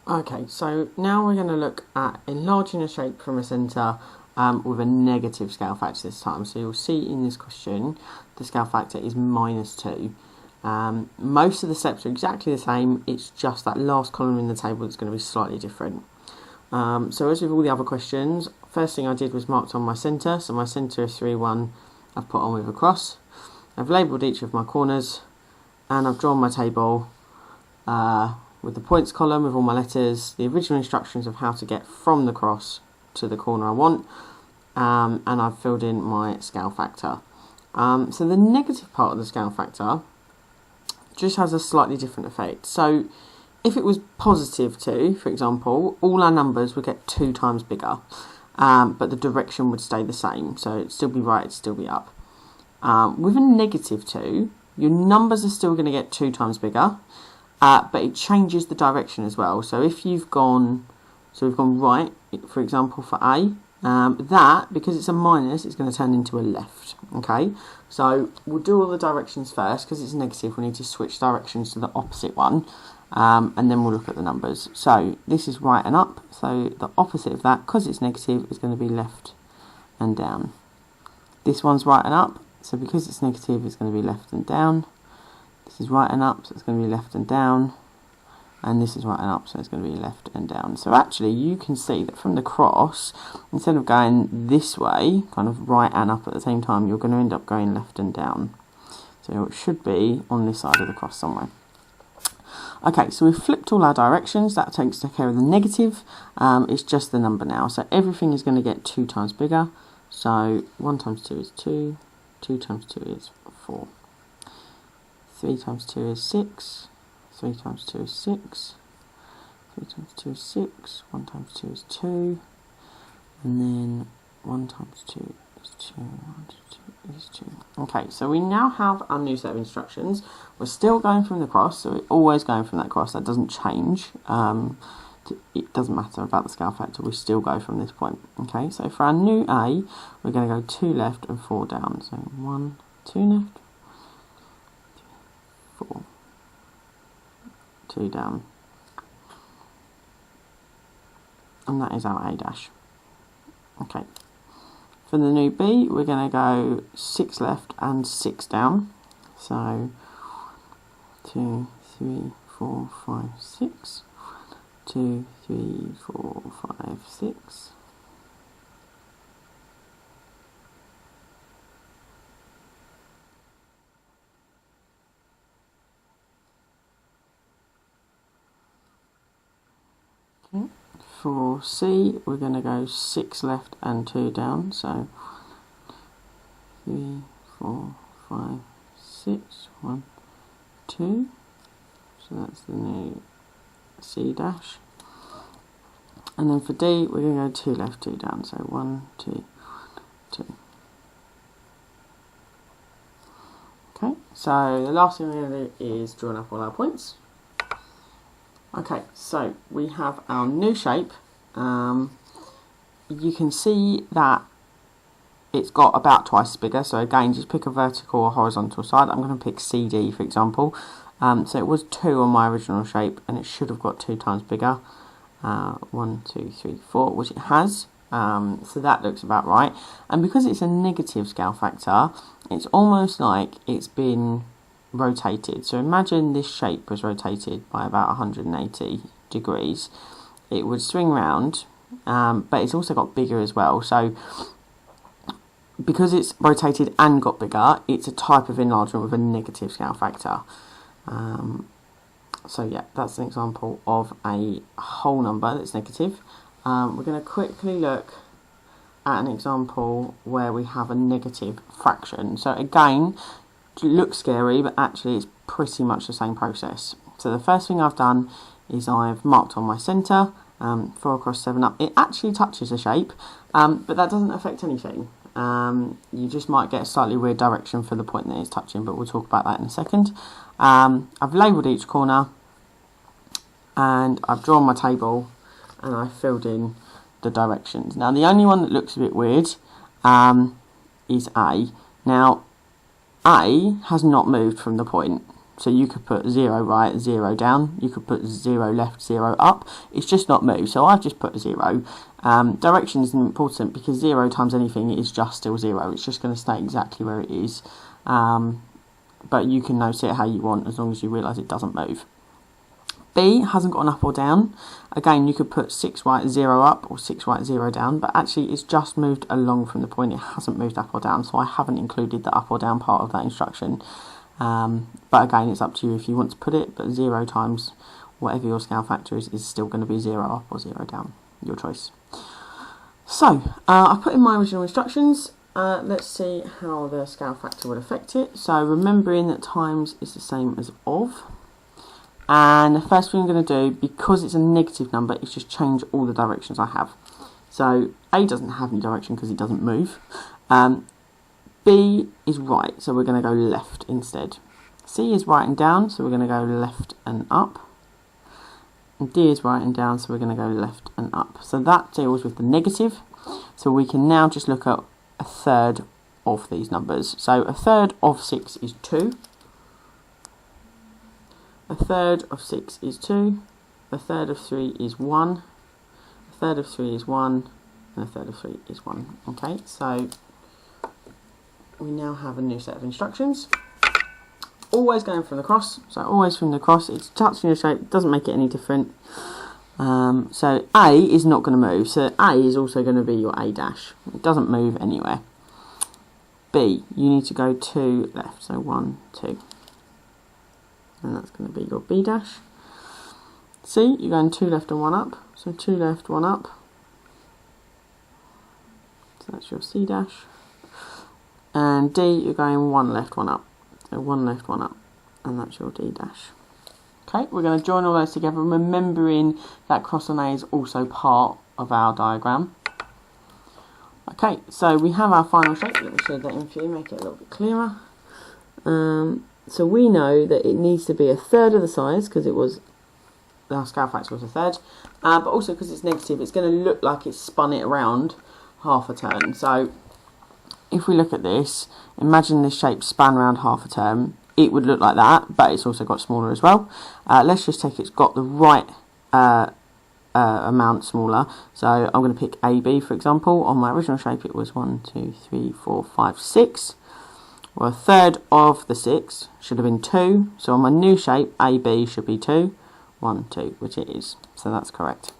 Okay, so now we're going to look at enlarging a shape from a centre with a negative scale factor this time. So you'll see in this question the scale factor is -2. Most of the steps are exactly the same, it's just that last column in the table that's going to be slightly different. So as with all the other questions, first thing I did was marked on my centre. So my centre is 3, 1, I've put on with a cross. I've labelled each of my corners and I've drawn my table with the points column with all my letters, the original instructions of how to get from the cross to the corner I want, and I've filled in my scale factor. So the negative part of the scale factor just has a slightly different effect. So if it was +2, for example, all our numbers would get 2 times bigger, but the direction would stay the same, so it'd still be right, it'd still be up. With a -2, your numbers are still going to get 2 times bigger, but it changes the direction as well. So if you've gone, we've gone right, for example, for A, that, because it's a minus, it's going to turn into a left. Okay, so we'll do all the directions first. Because it's negative, we need to switch directions to the opposite one, and then we'll look at the numbers. So this is right and up, so the opposite of that, because it's negative, is going to be left and down. This one's right and up, so because it's negative, it's going to be left and down. This is right and up, so it's going to be left and down. And this is right and up, so it's going to be left and down. So actually, you can see that from the cross, instead of going this way, kind of right and up at the same time, you're going to end up going left and down. So it should be on this side of the cross somewhere. Okay, so we've flipped all our directions. That takes care of the negative. It's just the number now. So everything is going to get 2 times bigger. So 1 times 2 is 2. 2 times 2 is 4. 3 times 2 is 6, 3 times 2 is 6, 3 times 2 is 6, 1 times 2 is 2, and then 1 times 2 is 2, 1 times 2 is 2. Okay, so we now have our new set of instructions. We're still going from the cross, so we're always going from that cross. That doesn't change. It doesn't matter about the scale factor, we still go from this point. Okay, so for our new A, we're going to go 2 left and 4 down. So 1, 2 left, 4, 2 down, and that is our A dash. Okay, for the new B, we're going to go 6 left and 6 down. So 2, 3, 4, 5, 6. 2, 3, 4, 5, 6. Okay. For C, we're going to go 6 left and 2 down. So 3, 4, 5, 6, 1, 2. So that's the new C dash. And then for D, we're going to go 2 left, 2 down. So 1, 2, 2. Okay, so the last thing we're going to do is draw up all our points. Okay, so we have our new shape. You can see that it's got about twice as bigger. So again, just pick a vertical or horizontal side. I'm going to pick CD, for example. So it was 2 on my original shape, and it should have got 2 times bigger. 1, 2, 3, 4, which it has. So that looks about right. And because it's a negative scale factor, it's almost like it's been rotated. So imagine this shape was rotated by about 180 degrees. It would swing round, but it's also got bigger as well. So because it's rotated and got bigger, it's a type of enlargement with a negative scale factor. So yeah, that's an example of a whole number that's negative. We're going to quickly look at an example where we have a negative fraction. So again, it looks scary, but actually it's pretty much the same process. So the first thing I've done is I've marked on my centre, 4 across 7 up. It actually touches a shape, but that doesn't affect anything. You just might get a slightly weird direction for the point that it's touching, but we'll talk about that in a second. I've labelled each corner, and I've drawn my table, and I've filled in the directions. Now the only one that looks a bit weird is A. Now A has not moved from the point, So you could put 0 right, 0 down. You could put 0 left, 0 up. It's just not moved. So I've just put a 0. Direction isn't important because 0 times anything is just still 0. It's just going to stay exactly where it is. But you can note it how you want as long as you realise it doesn't move. B hasn't gone up or down. Again, you could put 6 right, 0 up or 6 right, 0 down, but actually it's just moved along from the point. It hasn't moved up or down, so I haven't included the up or down part of that instruction. But again, it's up to you if you want to put it, but 0 times whatever your scale factor is still going to be 0 up or 0 down. Your choice. So, I put in my original instructions. Let's see how the scale factor would affect it. So, remembering that times is the same as of. And the first thing I'm going to do, because it's a negative number, is just change all the directions I have. So A doesn't have any direction because it doesn't move. B is right, so we're going to go left instead. C is right and down, so we're going to go left and up. And D is right and down, so we're going to go left and up. So that deals with the negative. So we can now just look at a third of these numbers. So a third of 6 is 2. A third of 6 is 2, a third of 3 is 1, a third of 3 is 1, and a third of 3 is 1. Okay, so we now have a new set of instructions. Always going from the cross, so always from the cross. It's touching your shape, doesn't make it any different. So A is not going to move, so A is also going to be your A dash. It doesn't move anywhere. B, you need to go 2 left, so 1, 2. And that's going to be your B dash. C, you're going 2 left and 1 up. So 2 left, 1 up. So that's your C dash. And D, you're going 1 left, 1 up. So 1 left, 1 up. And that's your D dash. Okay, we're going to join all those together, remembering that cross on A is also part of our diagram. Okay, so we have our final shape. Let me shade that in for you, make it a little bit clearer. So we know that it needs to be a third of the size because it was, our scale factor was a third, but also because it's negative, it's going to look like it's spun it around half a turn. So if we look at this, imagine this shape span around half a turn. It would look like that, but it's also got smaller as well. Let's just take it's got the right amount smaller. So I'm going to pick AB, for example. On my original shape, it was 1, 2, 3, 4, 5, 6. Well, a third of the 6 should have been 2. So on my new shape, AB should be 2. 1, 2, which it is. So that's correct.